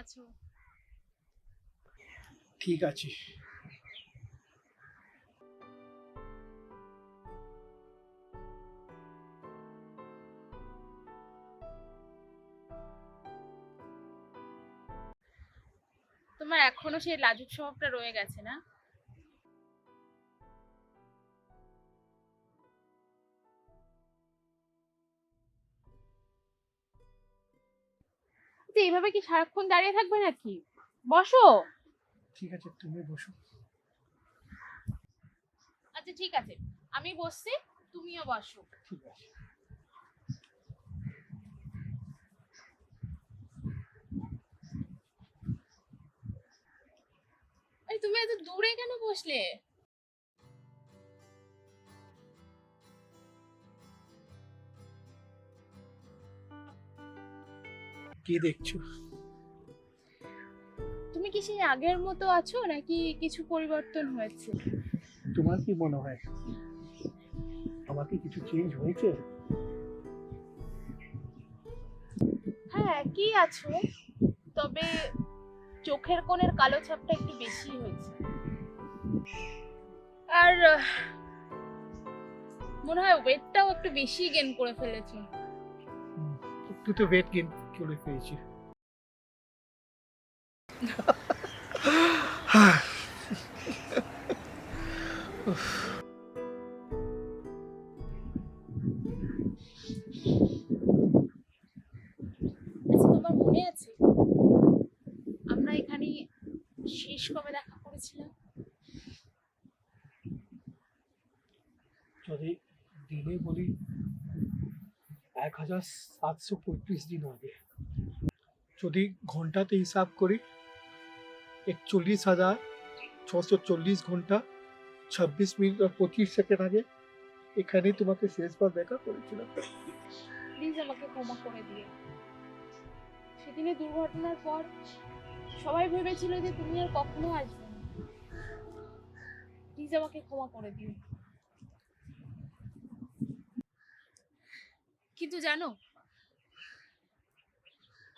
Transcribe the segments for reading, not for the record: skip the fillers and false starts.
আছো? ঠিক আছে। তোমার এখনো সেই লাজুক স্বভাবটা রয়ে গেছে না? আচ্ছা, এইভাবে কি সারাক্ষণ দাঁড়িয়ে থাকবে নাকি? বসো। ঠিক আছে, তুমি বসো। আচ্ছা ঠিক আছে, আমি বসছি, তুমিও বসো। ঠিক আছে। আরে তুমি এত দূরে কেন বসলে? কি দেখছো? তুমি কি সেই আগের মতো আছো নাকি কিছু পরিবর্তন হয়েছে? তোমার কি মনে হয় আমার কি কিছু চেঞ্জ হয়েছে? হ্যাঁ, একই আছো, তবে চোখের কোণের কালো ছাপটা একটু বেশি হয়েছে। আর মনে হয় ওয়েটটাও একটু বেশি গেইন করে ফেলেছো। একটু তো ওয়েট গেইন করে ফেলেছি। আচ্ছা, তোমার মনে আছে আমরা এখানে শেষ কবে দেখা করেছিলাম? যদি দিনে বলি 1735 দিন আগে। যদি ঘন্টাতে হিসাব করি 41,640 ঘন্টা 26 মিনিট আর 25 সেকেন্ড আগে এখানেই তোমাকে শেষবার দেখা করেছিলাম। প্লিজ আমাকে ক্ষমা করে দিও। সেদিনের দুর্ঘটনার পর সবাই ভেবেছিল যে তুমি আর কখনো আসবে না। প্লিজ আমাকে ক্ষমা করে দিও। কিন্তু জানো,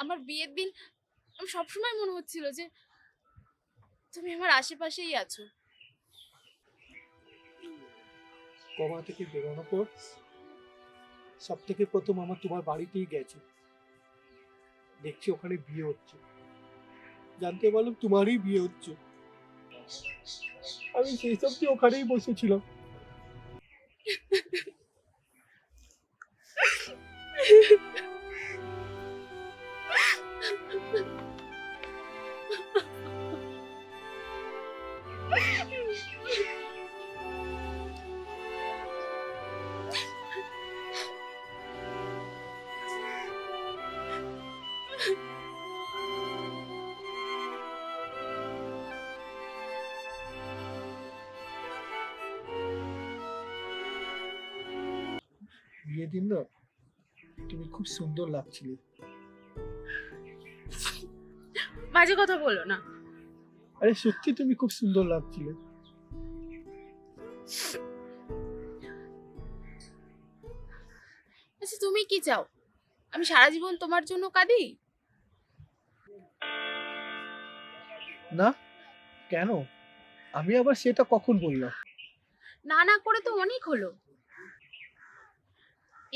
আমার বিয়ের দিন আমার সবসময় মনে হচ্ছিল যে তুমি আমার আশেপাশেই আছো। কমা থেকে বেরোনোর পর সব থেকে প্রথম আমার তোমার বাড়িতেই গেছে, দেখছি ওখানে বিয়ে হচ্ছে। জানতে পারলাম তোমারই বিয়ে হচ্ছে। আমি সেই সব দিয়ে ওখানেই বসেছিলাম। বিয়ের দিন না তুমি খুব সুন্দর লাগছিলে। বাজে কথা বলো না। আরে সত্যি তুমি খুব সুন্দর লাগছিলে। আচ্ছা, তুমি কি চাও আমি সারা জীবন তোমার জন্য কাঁদি? না, কেন? আমি আবার সেটা কখন বললাম? না না করে তো অনেক হলো,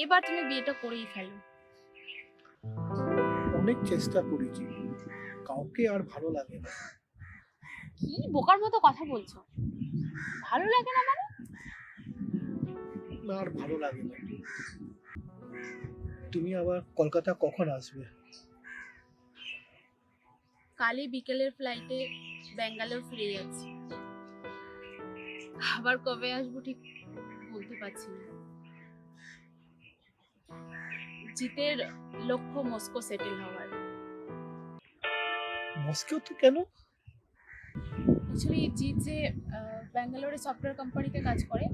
এবার তুমি বিয়েটা করেই ফেলো। অনেক চেষ্টা করেছি, কাউকে আর ভালো লাগে না। কি বোকার মতো কথা বলছো? ভালো লাগে না মানে? না, আর ভালো লাগে না। তুমি আবার কলকাতা কখন আসবে? কালই বিকেলের ফ্লাইটে ব্যাঙ্গালোর ফিরে যাচ্ছি। আবার কবে আসবো ঠিক বলতে পারছি না। জিতের লক্ষ্য মস্কো সেটেল হওয়ার। মস্কোতে কেন? অ্যাকচুয়ালি জিৎ যে ব্যাঙ্গালোরে সফটওয়্যার কোম্পানিতে কাজ করে,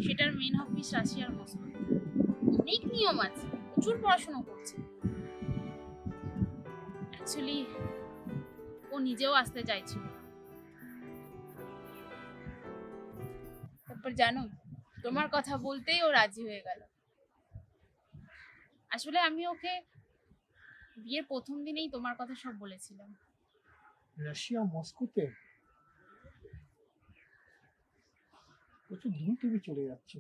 সেটার মেন অফিস রাশিয়ার মস্কো। অনেক নিয়ম আছে, প্রচুর পড়াশোনা করছে। অ্যাকচুয়ালি ও নিজেও আসতে চাইছিল, তারপর জানো তোমার কথা বলতেই ও রাজি হয়ে গেল। আসলে আমি ওকে বিয়ের প্রথম দিনেই তোমার কথা সব বলেছিলাম। রাশিয়া মস্কোতে? প্রচুর দূর তুমি চলে যাচ্ছ।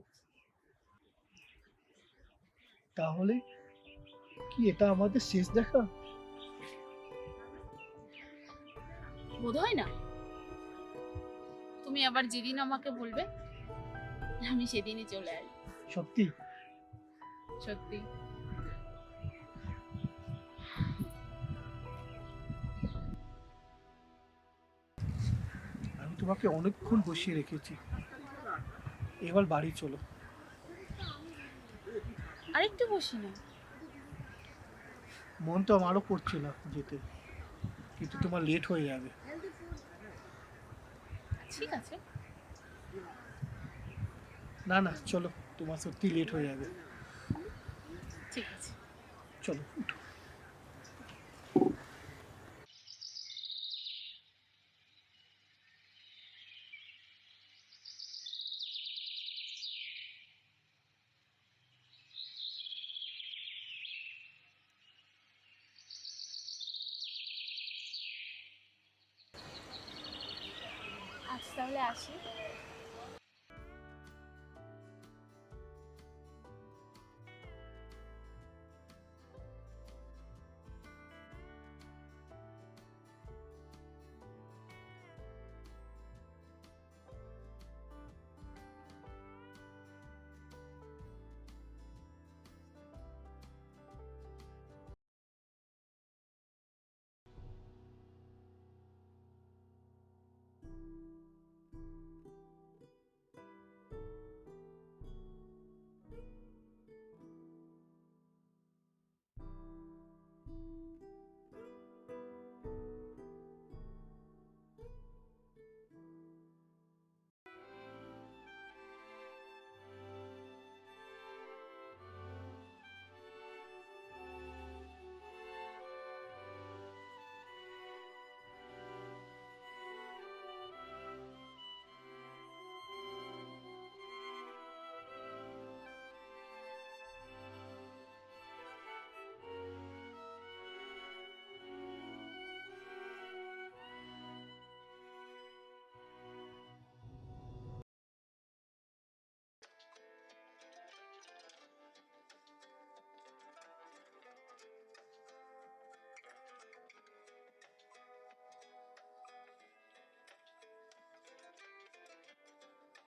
তাহলে কি এটা আমাদের শেষ দেখা? বোধ হয় না। তুমি আবার যেদিন আমাকে বলবে আমি সেদিনই চলে আসবো। সত্যি? সত্যি। আমি তোমাকে অনেকক্ষণ বসিয়ে রেখেছি, এবার বাড়ি চলো। আরেকটু বসি না? মন তো আমারও করছে না যেতে, কিন্তু তোমার লেট হয়ে যাবে। ঠিক আছে। না না, চলো, তোমার সত্যি লেট হয়ে যাবে। ঠিক আছে। চলো উঠো। আজ তাহলে আসি।